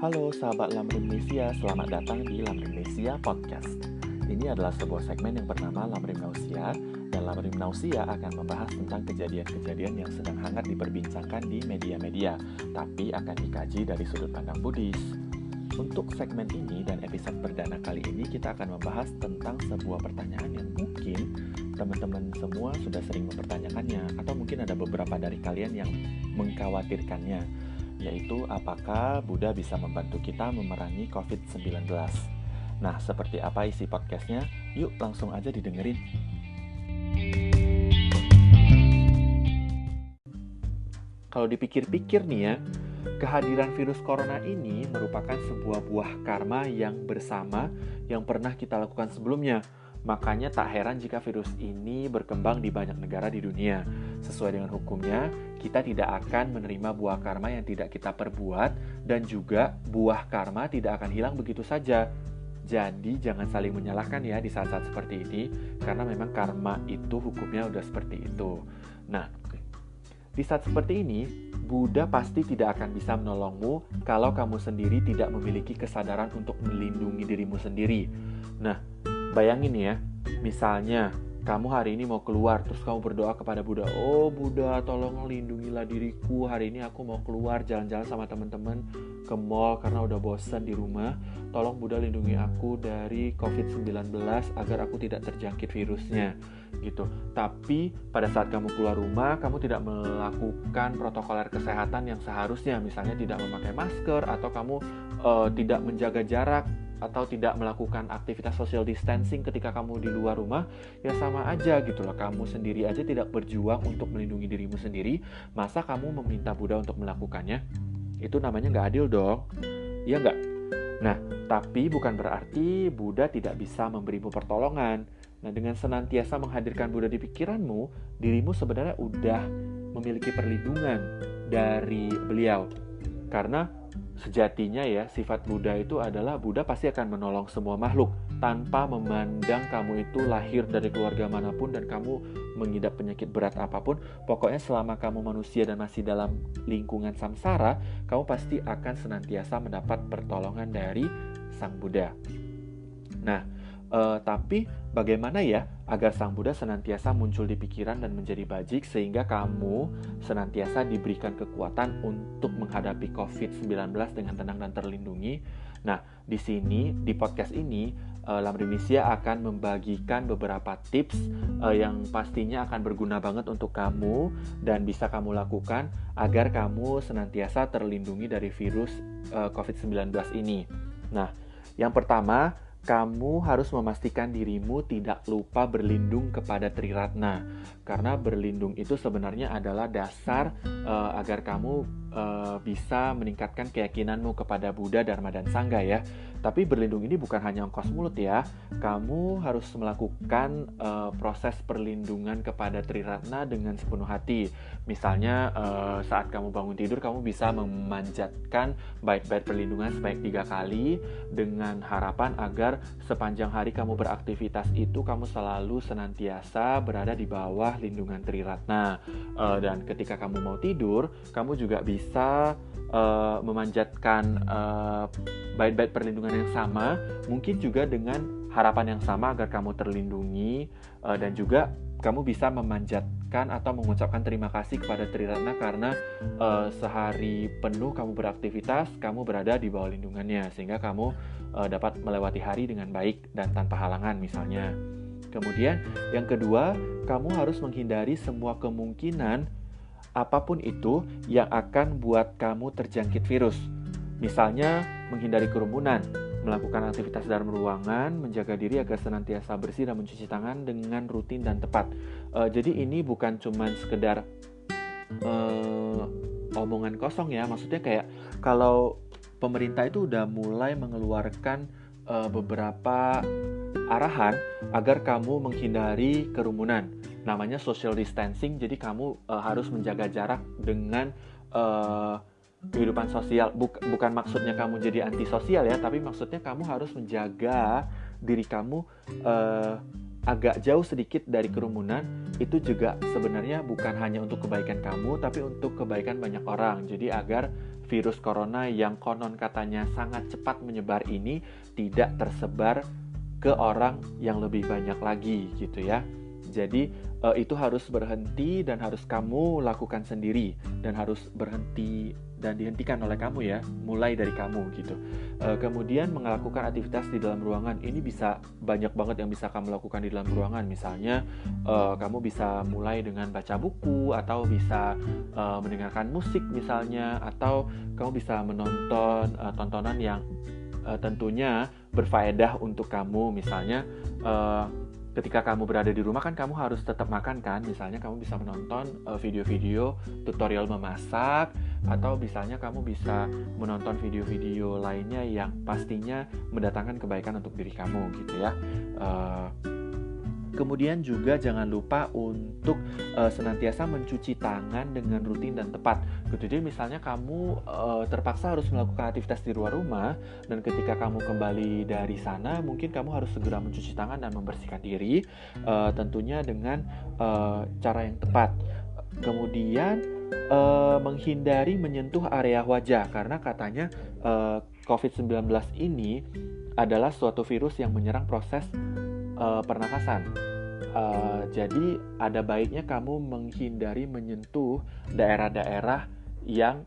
Halo sahabat Lamrimnesia, selamat datang di Lamrimnesia Podcast. Ini adalah sebuah segmen yang bernama Lamrimnausia, dan Lamrimnausia akan membahas tentang kejadian-kejadian yang sedang hangat diperbincangkan di media-media, tapi akan dikaji dari sudut pandang Buddhis. Untuk segmen ini dan episode perdana kali ini, kita akan membahas tentang sebuah pertanyaan yang mungkin teman-teman semua sudah sering mempertanyakannya, atau mungkin ada beberapa dari kalian yang mengkhawatirkannya, yaitu apakah Buddha bisa membantu kita memerangi COVID-19. Nah, seperti apa isi podcastnya? Yuk langsung aja didengerin. Kalau dipikir-pikir nih ya, kehadiran virus corona ini merupakan sebuah buah karma yang bersama yang pernah kita lakukan sebelumnya. Makanya tak heran jika virus ini berkembang di banyak negara di dunia. Sesuai dengan hukumnya, kita tidak akan menerima buah karma yang tidak kita perbuat, dan juga buah karma tidak akan hilang begitu saja. Jadi jangan saling menyalahkan ya di saat-saat seperti ini, karena memang karma itu hukumnya udah seperti itu. Nah, di saat seperti ini, Buddha pasti tidak akan bisa menolongmu kalau kamu sendiri tidak memiliki kesadaran untuk melindungi dirimu sendiri. Nah, bayangin ya, misalnya kamu hari ini mau keluar, terus kamu berdoa kepada Buddha, "Oh Buddha, tolong lindungilah diriku, hari ini aku mau keluar jalan-jalan sama teman-teman ke mall karena udah bosan di rumah. Tolong Buddha lindungi aku dari COVID-19 agar aku tidak terjangkit virusnya." Gitu. Tapi pada saat kamu keluar rumah, kamu tidak melakukan protokoler kesehatan yang seharusnya, misalnya tidak memakai masker, atau kamu tidak menjaga jarak, atau tidak melakukan aktivitas social distancing ketika kamu di luar rumah, ya sama aja gitu loh. Kamu sendiri aja tidak berjuang untuk melindungi dirimu sendiri, masa kamu meminta Buddha untuk melakukannya? Itu namanya nggak adil dong, iya nggak? Nah, tapi bukan berarti Buddha tidak bisa memberimu pertolongan. Nah, dengan senantiasa menghadirkan Buddha di pikiranmu, dirimu sebenarnya udah memiliki perlindungan dari beliau. Karena sejatinya ya, sifat Buddha itu adalah Buddha pasti akan menolong semua makhluk tanpa memandang kamu itu lahir dari keluarga manapun dan kamu mengidap penyakit berat apapun. Pokoknya selama kamu manusia dan masih dalam lingkungan samsara, kamu pasti akan senantiasa mendapat pertolongan dari Sang Buddha. Nah, tapi bagaimana ya agar Sang Buddha senantiasa muncul di pikiran dan menjadi bajik sehingga kamu senantiasa diberikan kekuatan untuk menghadapi COVID-19 dengan tenang dan terlindungi? Nah, di sini, di podcast ini, Lamrimnesia akan membagikan beberapa tips yang pastinya akan berguna banget untuk kamu dan bisa kamu lakukan agar kamu senantiasa terlindungi dari virus COVID-19 ini. Nah, yang pertama, kamu harus memastikan dirimu tidak lupa berlindung kepada Triratna. Karena berlindung itu sebenarnya adalah dasar agar kamu bisa meningkatkan keyakinanmu kepada Buddha, Dharma, dan Sangha ya. Tapi berlindung ini bukan hanya ongkos mulut ya. Kamu harus melakukan proses perlindungan kepada Triratna dengan sepenuh hati. Misalnya saat kamu bangun tidur, kamu bisa memanjatkan bait-bait perlindungan sebanyak 3 kali dengan harapan agar sepanjang hari kamu beraktivitas itu kamu selalu senantiasa berada di bawah lindungan Triratna. Dan ketika kamu mau tidur, kamu juga bisa memanjatkan bait-bait perlindungan yang sama, mungkin juga dengan harapan yang sama agar kamu terlindungi, dan juga kamu bisa memanjatkan atau mengucapkan terima kasih kepada Triratna karena sehari penuh kamu beraktivitas, kamu berada di bawah lindungannya, sehingga kamu dapat melewati hari dengan baik dan tanpa halangan misalnya. Kemudian yang kedua, kamu harus menghindari semua kemungkinan apapun itu yang akan buat kamu terjangkit virus. Misalnya menghindari kerumunan, melakukan aktivitas dalam ruangan, menjaga diri agar senantiasa bersih dan mencuci tangan dengan rutin dan tepat. Jadi ini bukan cuma sekedar omongan kosong ya, maksudnya kayak kalau pemerintah itu udah mulai mengeluarkan beberapa arahan agar kamu menghindari kerumunan. Namanya social distancing, jadi kamu harus menjaga jarak dengan kehidupan sosial. Bukan maksudnya kamu jadi antisosial ya, tapi maksudnya kamu harus menjaga diri kamu agak jauh sedikit dari kerumunan, itu juga sebenarnya bukan hanya untuk kebaikan kamu, tapi untuk kebaikan banyak orang. Jadi agar virus corona yang konon katanya sangat cepat menyebar ini tidak tersebar ke orang yang lebih banyak lagi gitu ya. Jadi itu harus berhenti dan harus kamu lakukan sendiri, dan harus berhenti dan dihentikan oleh kamu ya, mulai dari kamu gitu. Kemudian melakukan aktivitas di dalam ruangan, ini bisa banyak banget yang bisa kamu lakukan di dalam ruangan. Misalnya kamu bisa mulai dengan baca buku, atau bisa mendengarkan musik misalnya, atau kamu bisa menonton tontonan yang tentunya berfaedah untuk kamu. Misalnya ketika kamu berada di rumah kan kamu harus tetap makan kan. Misalnya kamu bisa menonton video-video tutorial memasak, atau misalnya kamu bisa menonton video-video lainnya yang pastinya mendatangkan kebaikan untuk diri kamu gitu ya. Kemudian juga jangan lupa untuk senantiasa mencuci tangan dengan rutin dan tepat. Jadi misalnya kamu terpaksa harus melakukan aktivitas di luar rumah, dan ketika kamu kembali dari sana mungkin kamu harus segera mencuci tangan dan membersihkan diri, tentunya dengan cara yang tepat. Kemudian menghindari menyentuh area wajah, karena katanya COVID-19 ini adalah suatu virus yang menyerang proses pernafasan. Jadi ada baiknya kamu menghindari menyentuh daerah-daerah yang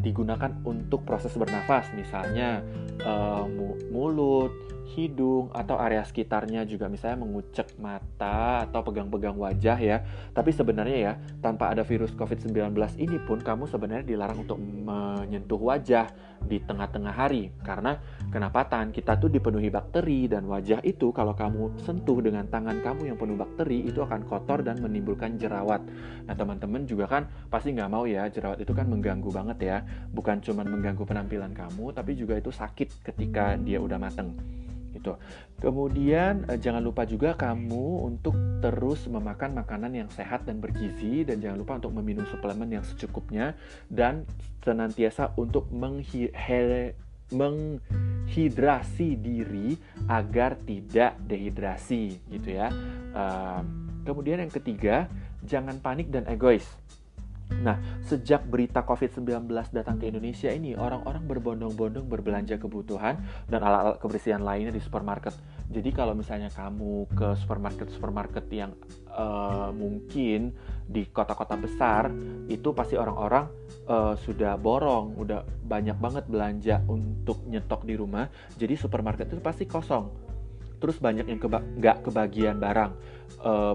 digunakan untuk proses bernafas, misalnya mulut, hidung, atau area sekitarnya juga, misalnya mengucek mata atau pegang-pegang wajah ya. Tapi sebenarnya ya, tanpa ada virus COVID-19 ini pun kamu sebenarnya dilarang untuk menyentuh wajah di tengah-tengah hari. Karena kenapa? Tangan kita tuh dipenuhi bakteri, dan wajah itu kalau kamu sentuh dengan tangan kamu yang penuh bakteri, itu akan kotor dan menimbulkan jerawat. Nah teman-teman juga kan pasti nggak mau ya, jerawat itu kan mengganggu banget ya. Bukan cuma mengganggu penampilan kamu, tapi juga itu sakit ketika dia udah mateng gitu. Kemudian jangan lupa juga kamu untuk terus memakan makanan yang sehat dan bergizi, dan jangan lupa untuk meminum suplemen yang secukupnya, dan senantiasa untuk menghidrasi diri agar tidak dehidrasi gitu ya. Kemudian yang ketiga, jangan panik dan egois. Nah, sejak berita COVID-19 datang ke Indonesia ini, orang-orang berbondong-bondong berbelanja kebutuhan dan alat-alat kebersihan lainnya di supermarket. Jadi kalau misalnya kamu ke supermarket yang mungkin di kota-kota besar, itu pasti orang-orang sudah borong, udah banyak banget belanja untuk nyetok di rumah. Jadi supermarket itu pasti kosong. Terus banyak yang nggak kebagian barang.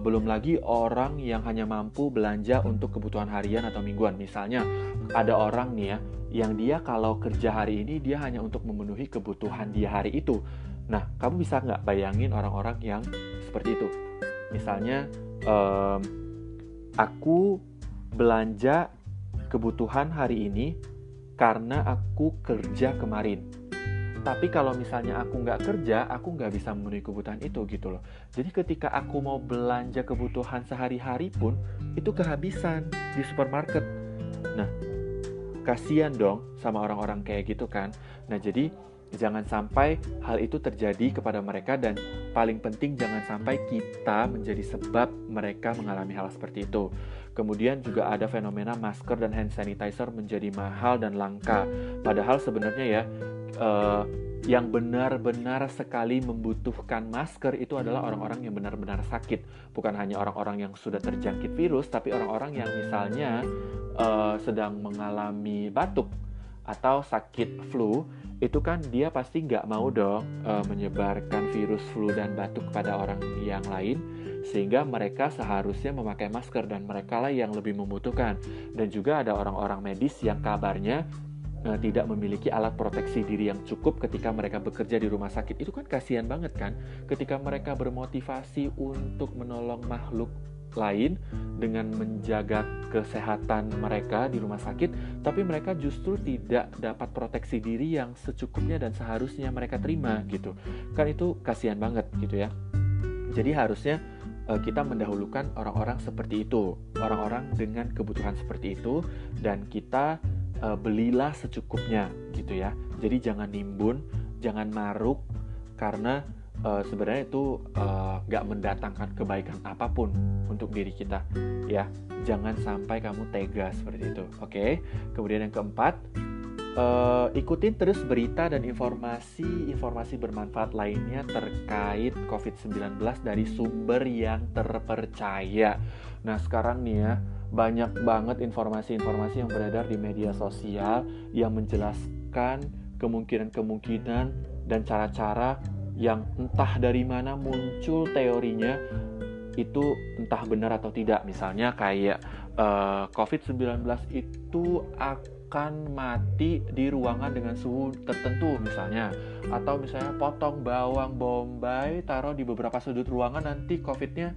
Belum lagi orang yang hanya mampu belanja untuk kebutuhan harian atau mingguan. Misalnya ada orang nih ya, yang dia kalau kerja hari ini dia hanya untuk memenuhi kebutuhan dia hari itu. Nah, kamu bisa nggak bayangin orang-orang yang seperti itu? Misalnya aku belanja kebutuhan hari ini karena aku kerja kemarin. Tapi kalau misalnya aku nggak kerja, aku nggak bisa memenuhi kebutuhan itu gitu loh. Jadi ketika aku mau belanja kebutuhan sehari-hari pun, itu kehabisan di supermarket. Nah, kasihan dong sama orang-orang kayak gitu kan. Nah, jadi jangan sampai hal itu terjadi kepada mereka, dan paling penting jangan sampai kita menjadi sebab mereka mengalami hal seperti itu. Kemudian juga ada fenomena masker dan hand sanitizer menjadi mahal dan langka. Padahal sebenarnya ya, yang benar-benar sekali membutuhkan masker itu adalah orang-orang yang benar-benar sakit. Bukan hanya orang-orang yang sudah terjangkit virus, tapi orang-orang yang misalnya sedang mengalami batuk atau sakit flu. Itu kan dia pasti nggak mau dong menyebarkan virus flu dan batuk kepada orang yang lain, sehingga mereka seharusnya memakai masker, dan mereka lah yang lebih membutuhkan. Dan juga ada orang-orang medis yang kabarnya tidak memiliki alat proteksi diri yang cukup ketika mereka bekerja di rumah sakit. Itu kan kasihan banget kan, ketika mereka bermotivasi untuk menolong makhluk lain dengan menjaga kesehatan mereka di rumah sakit, tapi mereka justru tidak dapat proteksi diri yang secukupnya dan seharusnya mereka terima gitu. Kan itu kasihan banget gitu ya. Jadi harusnya kita mendahulukan orang-orang seperti itu, orang-orang dengan kebutuhan seperti itu, dan kita belilah secukupnya gitu ya. Jadi jangan nimbun, jangan maruk, karena sebenarnya itu nggak mendatangkan kebaikan apapun untuk diri kita, ya. Jangan sampai kamu tega seperti itu, oke? Kemudian yang keempat, ikutin terus berita dan informasi bermanfaat lainnya terkait COVID-19 dari sumber yang terpercaya. Nah, sekarang nih ya, banyak banget informasi-informasi yang beredar di media sosial yang menjelaskan kemungkinan-kemungkinan dan cara-cara yang entah dari mana muncul teorinya, itu entah benar atau tidak. Misalnya kayak COVID-19 itu akan mati di ruangan dengan suhu tertentu misalnya, atau misalnya potong bawang bombay taruh di beberapa sudut ruangan nanti COVID-nya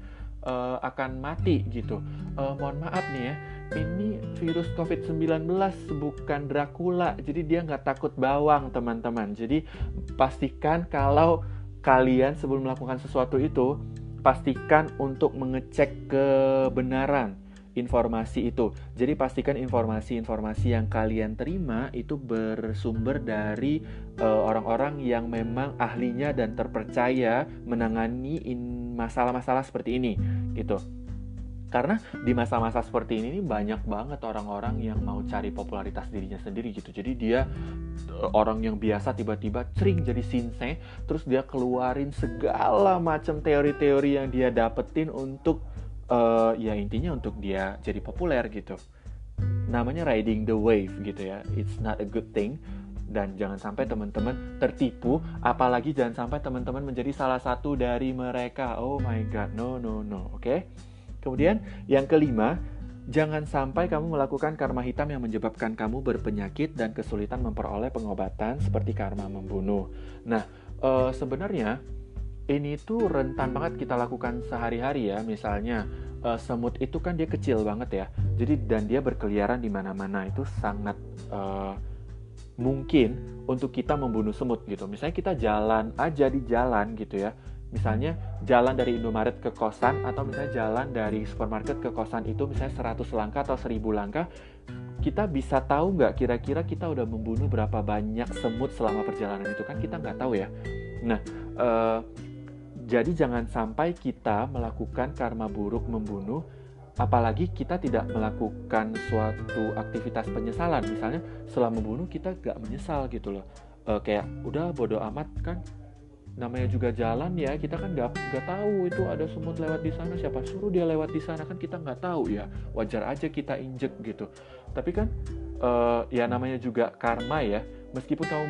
akan mati gitu. Mohon maaf nih ya, ini virus COVID-19 bukan Dracula, jadi dia nggak takut bawang teman-teman. Jadi pastikan kalau kalian sebelum melakukan sesuatu itu, pastikan untuk mengecek kebenaran informasi itu. Jadi pastikan informasi-informasi yang kalian terima itu bersumber dari orang-orang yang memang ahlinya dan terpercaya menangani masalah-masalah seperti ini gitu. Karena di masa-masa seperti ini banyak banget orang-orang yang mau cari popularitas dirinya sendiri gitu. Jadi dia orang yang biasa tiba-tiba sering jadi sinse, terus dia keluarin segala macam teori-teori yang dia dapetin untuk ya intinya untuk dia jadi populer gitu. Namanya riding the wave gitu ya. It's not a good thing. Dan jangan sampai teman-teman tertipu, apalagi jangan sampai teman-teman menjadi salah satu dari mereka. Oh my god, no. Oke? Kemudian yang kelima, jangan sampai kamu melakukan karma hitam yang menyebabkan kamu berpenyakit dan kesulitan memperoleh pengobatan seperti karma membunuh. Nah, sebenarnya ini tuh rentan banget kita lakukan sehari-hari ya. Misalnya semut itu kan dia kecil banget ya. Jadi dan dia berkeliaran di mana-mana. Itu sangat mungkin untuk kita membunuh semut gitu. Misalnya kita jalan aja di jalan gitu ya. Misalnya jalan dari Indomaret ke kosan, atau misalnya jalan dari supermarket ke kosan itu misalnya 100 langkah atau 1000 langkah, kita bisa tahu nggak kira-kira kita udah membunuh berapa banyak semut selama perjalanan itu, kan kita nggak tahu ya. Nah, jadi jangan sampai kita melakukan karma buruk membunuh, apalagi kita tidak melakukan suatu aktivitas penyesalan. Misalnya setelah membunuh kita nggak menyesal gitu loh. Kayak udah bodo amat kan, namanya juga jalan ya, kita kan nggak tahu itu ada semut lewat di sana, siapa suruh dia lewat di sana, kan kita nggak tahu ya, wajar aja kita injek gitu. Tapi kan ya namanya juga karma ya, meskipun kamu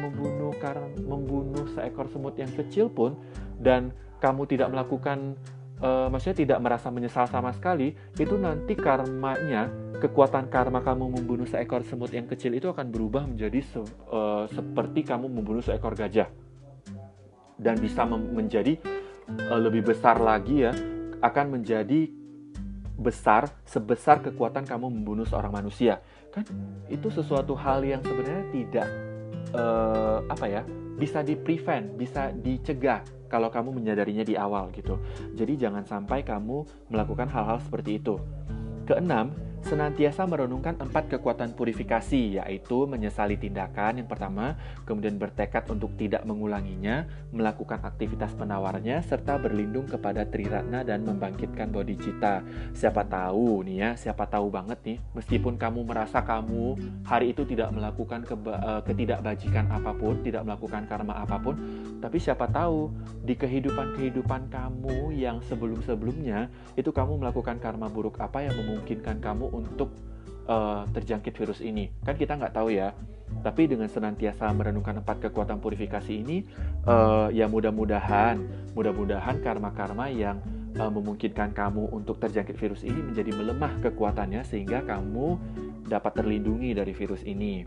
membunuh seekor semut yang kecil pun dan kamu tidak melakukan maksudnya tidak merasa menyesal sama sekali, itu nanti karmanya, kekuatan karma kamu membunuh seekor semut yang kecil itu akan berubah menjadi seperti kamu membunuh seekor gajah. Dan bisa menjadi lebih besar lagi ya, akan menjadi besar sebesar kekuatan kamu membunuh seorang manusia. Kan itu sesuatu hal yang sebenarnya tidak bisa di-prevent, bisa dicegah kalau kamu menyadarinya di awal gitu. Jadi jangan sampai kamu melakukan hal-hal seperti itu. Keenam, senantiasa merenungkan 4 kekuatan purifikasi, yaitu menyesali tindakan yang pertama, kemudian bertekad untuk tidak mengulanginya, melakukan aktivitas penawarnya, serta berlindung kepada Triratna dan membangkitkan bodhicitta. Siapa tahu nih ya, siapa tahu banget nih, meskipun kamu merasa kamu hari itu tidak melakukan ketidakbajikan apapun, tidak melakukan karma apapun, tapi siapa tahu di kehidupan kamu yang sebelum-sebelumnya, itu kamu melakukan karma buruk apa yang memungkinkan kamu untuk terjangkit virus ini. Kan kita nggak tahu ya. Tapi dengan senantiasa merenungkan 4 kekuatan purifikasi ini, ya mudah-mudahan karma-karma yang memungkinkan kamu untuk terjangkit virus ini menjadi melemah kekuatannya sehingga kamu dapat terlindungi dari virus ini.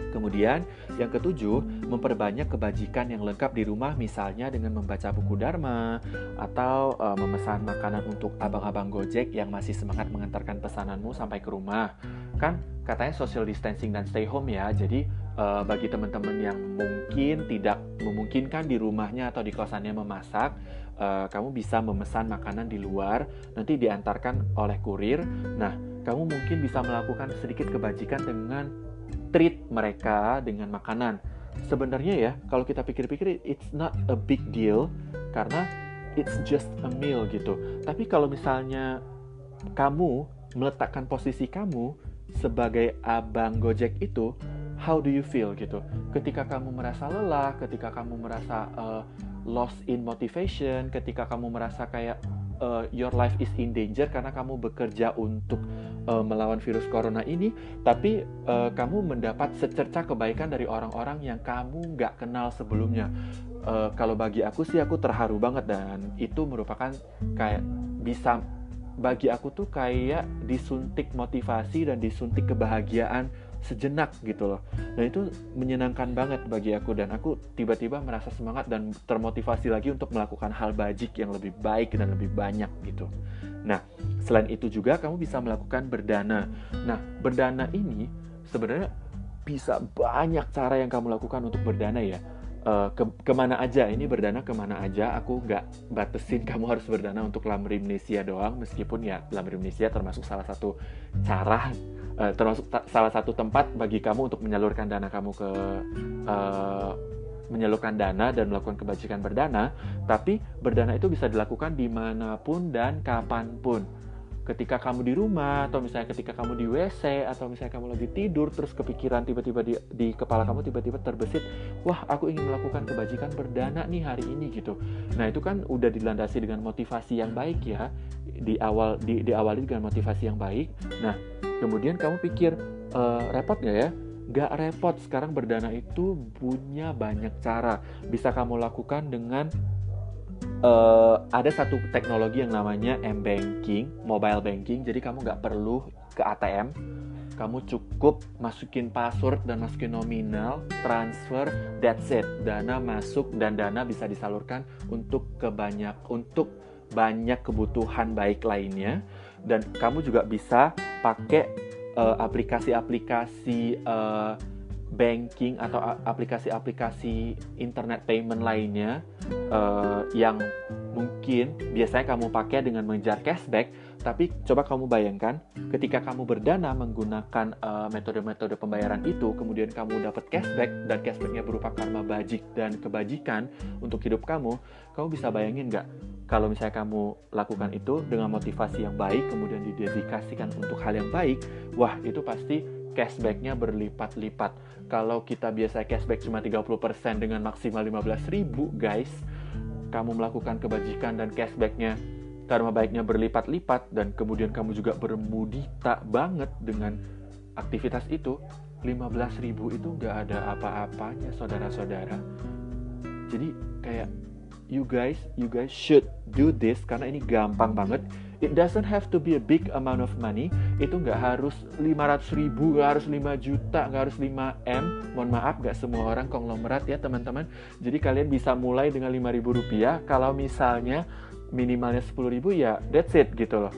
Kemudian, yang ketujuh, memperbanyak kebajikan yang lengkap di rumah, misalnya dengan membaca buku Dharma, atau memesan makanan untuk abang-abang Gojek yang masih semangat mengantarkan pesananmu sampai ke rumah. Kan katanya social distancing dan stay home ya, jadi bagi teman-teman yang mungkin tidak memungkinkan di rumahnya atau di kosannya memasak, kamu bisa memesan makanan di luar, nanti diantarkan oleh kurir. Nah, kamu mungkin bisa melakukan sedikit kebajikan dengan treat mereka dengan makanan. sebenarnya ya, kalau kita pikir-pikir, it's not a big deal, karena it's just a meal gitu. Tapi kalau misalnya kamu meletakkan posisi kamu sebagai abang Gojek itu, how do you feel gitu? Ketika kamu merasa lelah, ketika kamu merasa lost in motivation, ketika kamu merasa kayak your life is in danger karena kamu bekerja untuk melawan virus corona ini, tapi kamu mendapat secerca kebaikan dari orang-orang yang kamu nggak kenal sebelumnya. Kalau bagi aku sih, aku terharu banget, dan itu merupakan kayak bisa, bagi aku tuh kayak disuntik motivasi dan disuntik kebahagiaan sejenak gitu loh. Dan itu menyenangkan banget bagi aku, dan aku tiba-tiba merasa semangat dan termotivasi lagi untuk melakukan hal bajik yang lebih baik dan lebih banyak gitu. Nah, selain itu juga kamu bisa melakukan berdana. Nah, berdana ini sebenarnya bisa banyak cara yang kamu lakukan untuk berdana ya. Kemana aja, ini berdana kemana aja, aku nggak batesin kamu harus berdana untuk Lamrimnesia doang, meskipun ya Lamrimnesia termasuk salah satu cara, termasuk salah satu tempat bagi kamu untuk menyalurkan dana kamu ke menyalurkan dana dan melakukan kebajikan berdana. Tapi berdana itu bisa dilakukan dimanapun dan kapanpun. Ketika kamu di rumah, atau misalnya ketika kamu di WC, atau misalnya kamu lagi tidur, terus kepikiran tiba-tiba di kepala kamu tiba-tiba terbesit, wah aku ingin melakukan kebajikan berdana nih hari ini gitu. Nah itu kan udah dilandasi dengan motivasi yang baik ya, diawali dengan motivasi yang baik. Nah kemudian kamu pikir, repot nggak ya? Nggak repot, sekarang berdana itu punya banyak cara. Bisa kamu lakukan dengan ada satu teknologi yang namanya m-banking, mobile banking. Jadi kamu nggak perlu ke ATM, kamu cukup masukin password dan masukin nominal, transfer, that's it. Dana masuk dan dana bisa disalurkan untuk banyak kebutuhan baik lainnya. Dan kamu juga bisa pakai aplikasi-aplikasi banking atau aplikasi-aplikasi internet payment lainnya yang mungkin biasanya kamu pakai dengan mengejar cashback. Tapi coba kamu bayangkan, ketika kamu berdana menggunakan metode-metode pembayaran itu, kemudian kamu dapat cashback, dan cashbacknya berupa karma bajik dan kebajikan untuk hidup kamu bisa bayangin nggak? Kalau misalnya kamu lakukan itu dengan motivasi yang baik, kemudian didedikasikan untuk hal yang baik, wah itu pasti cashbacknya berlipat-lipat. Kalau kita biasa cashback cuma 30% dengan maksimal 15.000, guys, kamu melakukan kebajikan dan cashbacknya, karma baiknya berlipat-lipat, dan kemudian kamu juga bermudita banget dengan aktivitas itu, 15.000 itu nggak ada apa-apanya, saudara-saudara. Jadi kayak you guys should do this, karena ini gampang banget. It doesn't have to be a big amount of money. Itu nggak harus 500.000, nggak harus 5 juta, nggak harus 5M. Mohon maaf, nggak semua orang konglomerat ya teman-teman. Jadi kalian bisa mulai dengan 5.000 rupiah. Kalau misalnya minimalnya 10.000 ya that's it gitu loh.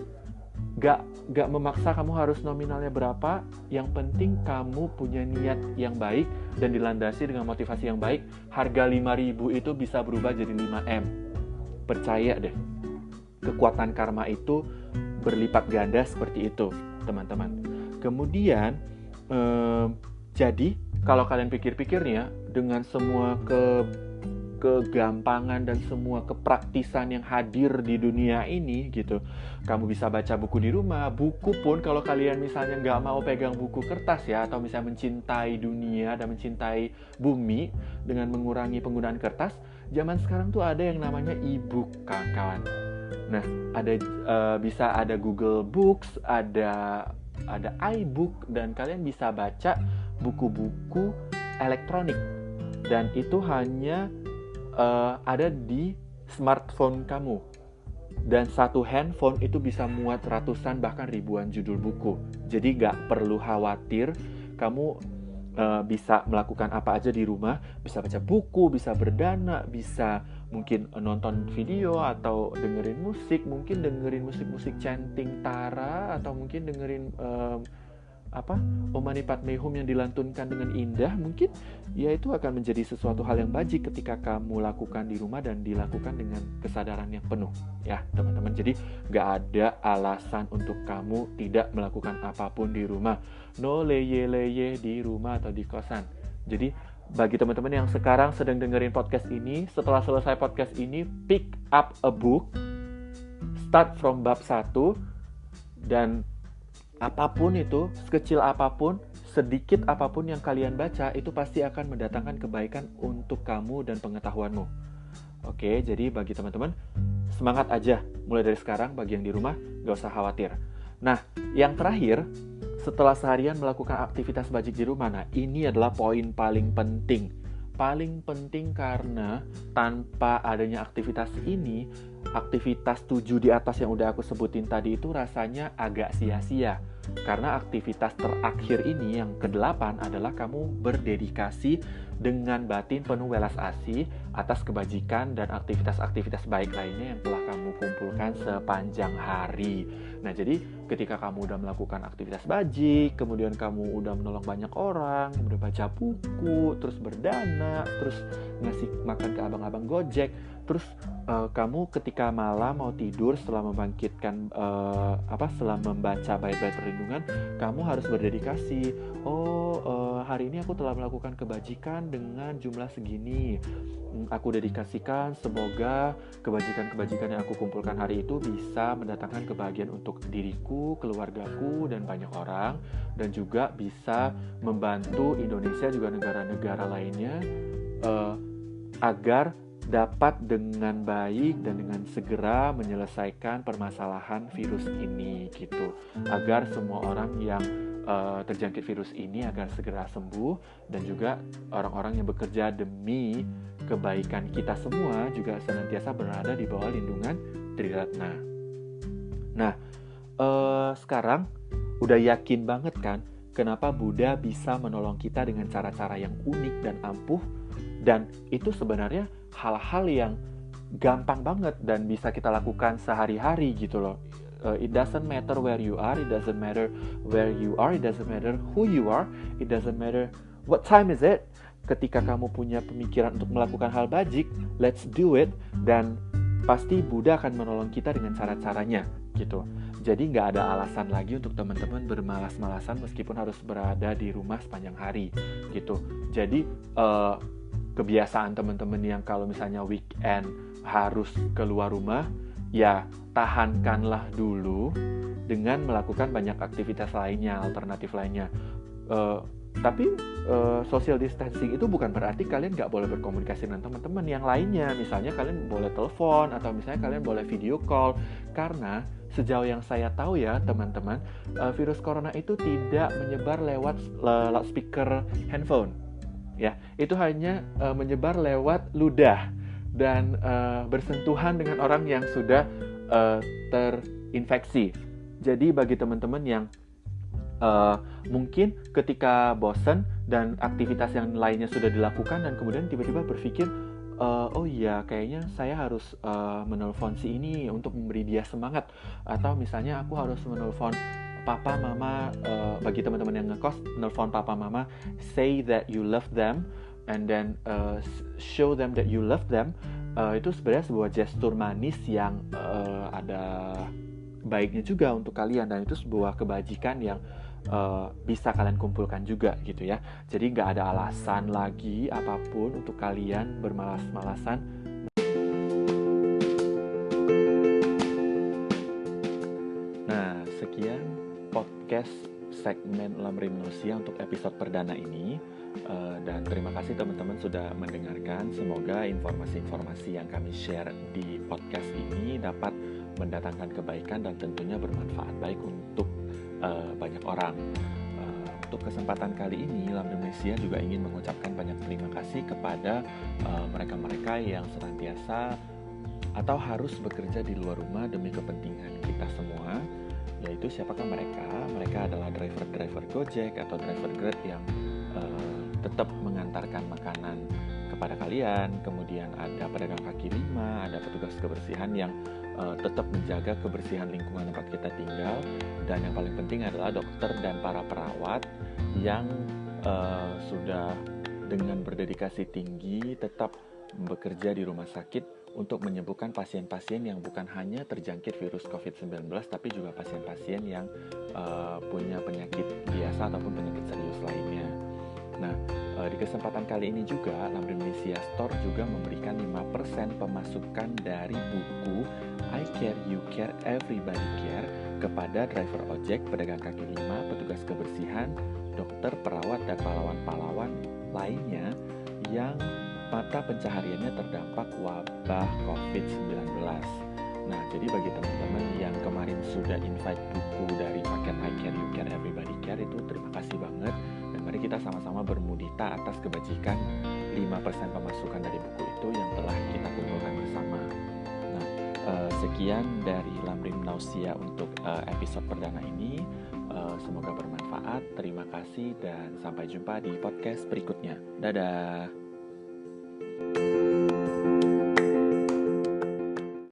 Nggak memaksa kamu harus nominalnya berapa. Yang penting kamu punya niat yang baik dan dilandasi dengan motivasi yang baik. Harga 5.000 itu bisa berubah jadi 5M. Percaya deh, kekuatan karma itu berlipat ganda seperti itu, teman-teman. Kemudian, jadi kalau kalian pikir-pikir nih ya, dengan semua kegampangan dan semua kepraktisan yang hadir di dunia ini gitu, kamu bisa baca buku di rumah. Buku pun kalau kalian misalnya nggak mau pegang buku kertas ya, atau misalnya mencintai dunia dan mencintai bumi dengan mengurangi penggunaan kertas, zaman sekarang tuh ada yang namanya e-book, kawan-kawan. Nah, bisa ada Google Books, ada iBook, dan kalian bisa baca buku-buku elektronik. Dan itu hanya ada di smartphone kamu. Dan satu handphone itu bisa muat ratusan bahkan ribuan judul buku. Jadi nggak perlu khawatir, kamu bisa melakukan apa aja di rumah. Bisa baca buku, bisa berdana, bisa mungkin nonton video atau dengerin musik, mungkin dengerin musik-musik chanting Tara, atau mungkin dengerin Om Mani Padme Hum yang dilantunkan dengan indah. Mungkin ya itu akan menjadi sesuatu hal yang bajik ketika kamu lakukan di rumah dan dilakukan dengan kesadaran yang penuh ya teman-teman. Jadi gak ada alasan untuk kamu tidak melakukan apapun di rumah. No leye-leye di rumah atau di kosan. Jadi bagi teman-teman yang sekarang sedang dengerin podcast ini, setelah selesai podcast ini, pick up a book, start from bab 1, dan apapun itu, sekecil apapun, sedikit apapun yang kalian baca, itu pasti akan mendatangkan kebaikan untuk kamu dan pengetahuanmu. Oke, jadi bagi teman-teman, semangat aja. Mulai dari sekarang, bagi yang di rumah, gak usah khawatir. Nah, yang terakhir, setelah seharian melakukan aktivitas bajik di rumah, nah ini adalah poin paling penting. Paling penting karena tanpa adanya aktivitas ini, aktivitas 7 di atas yang udah aku sebutin tadi itu rasanya agak sia-sia. Karena aktivitas terakhir ini yang ke-8 adalah kamu berdedikasi dengan batin penuh welas asih atas kebajikan dan aktivitas-aktivitas baik lainnya yang telah kamu kumpulkan sepanjang hari. Nah, jadi ketika kamu udah melakukan aktivitas bajik, kemudian kamu udah menolong banyak orang, udah baca buku, terus berdana, terus ngasih makan ke abang-abang Gojek, terus kamu ketika malam mau tidur setelah membangkitkan setelah membaca bait-bait perlindungan, kamu harus berdedikasi. Hari ini aku telah melakukan kebajikan dengan jumlah segini. Aku dedikasikan semoga kebajikan-kebajikan yang aku kumpulkan hari itu bisa mendatangkan kebahagiaan untuk diriku, keluargaku, dan banyak orang, dan juga bisa membantu Indonesia juga negara-negara lainnya agar dapat dengan baik dan dengan segera menyelesaikan permasalahan virus ini gitu. Agar semua orang yang terjangkit virus ini agar segera sembuh, dan juga orang-orang yang bekerja demi kebaikan kita semua juga senantiasa berada di bawah lindungan Triratna. Nah, sekarang udah yakin banget kan kenapa Buddha bisa menolong kita dengan cara-cara yang unik dan ampuh, dan itu sebenarnya hal-hal yang gampang banget dan bisa kita lakukan sehari-hari gitu loh. It doesn't matter where you are, it doesn't matter where you are, it doesn't matter who you are, it doesn't matter what time is it. Ketika kamu punya pemikiran untuk melakukan hal bajik, let's do it, dan pasti Buddha akan menolong kita dengan cara-caranya gitu. Jadi nggak ada alasan lagi untuk teman-teman bermalas-malasan meskipun harus berada di rumah sepanjang hari gitu. Jadi kebiasaan teman-teman yang kalau misalnya weekend harus keluar rumah, ya tahankanlah dulu dengan melakukan banyak aktivitas lainnya, alternatif lainnya. Tapi social distancing itu bukan berarti kalian nggak boleh berkomunikasi dengan teman-teman yang lainnya. Misalnya kalian boleh telepon, atau misalnya kalian boleh video call. Karena sejauh yang saya tahu ya teman-teman, virus corona itu tidak menyebar lewat loudspeaker handphone. Ya, itu hanya menyebar lewat ludah dan bersentuhan dengan orang yang sudah terinfeksi. Jadi bagi teman-teman yang mungkin ketika bosan dan aktivitas yang lainnya sudah dilakukan dan kemudian tiba-tiba berpikir, oh iya kayaknya saya harus menelpon si ini untuk memberi dia semangat, atau misalnya aku harus menelpon papa mama. Bagi teman-teman yang ngekos, nelpon papa mama, say that you love them and then show them that you love them. Itu sebenarnya sebuah gestur manis yang ada baiknya juga untuk kalian, dan itu sebuah kebajikan yang bisa kalian kumpulkan juga gitu ya. Jadi nggak ada alasan lagi apapun untuk kalian bermalas-malasan. Nah, sekian podcast segmen Lamri Manusia untuk episode perdana ini. Dan terima kasih teman-teman sudah mendengarkan. Semoga informasi-informasi yang kami share di podcast ini dapat mendatangkan kebaikan dan tentunya bermanfaat baik untuk banyak orang. Untuk kesempatan kali ini, Lamri Manusia juga ingin mengucapkan banyak terima kasih kepada mereka-mereka yang senantiasa atau harus bekerja di luar rumah demi kepentingan kita semua. Yaitu siapakah mereka? Mereka adalah driver-driver Gojek atau driver Grab yang tetap mengantarkan makanan kepada kalian. Kemudian ada pedagang kaki lima, ada petugas kebersihan yang tetap menjaga kebersihan lingkungan tempat kita tinggal. Dan yang paling penting adalah dokter dan para perawat yang sudah dengan berdedikasi tinggi tetap bekerja di rumah sakit untuk menyembuhkan pasien-pasien yang bukan hanya terjangkit virus COVID-19, tapi juga pasien-pasien yang punya penyakit biasa ataupun penyakit serius lainnya. Nah, di kesempatan kali ini juga, Lamri Indonesia Store juga memberikan 5% pemasukan dari buku I Care You Care Everybody Care kepada driver ojek, pedagang kaki lima, petugas kebersihan, dokter, perawat, dan pahlawan-pahlawan lainnya yang mata pencahariannya terdampak wabah COVID-19. Nah, jadi bagi teman-teman yang kemarin sudah invite buku dari paket I Care You Care Everybody Care itu terima kasih banget. Dan mari kita sama-sama bermudita atas kebajikan 5% pemasukan dari buku itu yang telah kita kumpulkan bersama. Nah, sekian dari Lamrim Nausia untuk episode perdana ini. Semoga bermanfaat. Terima kasih dan sampai jumpa di podcast berikutnya. Dadah.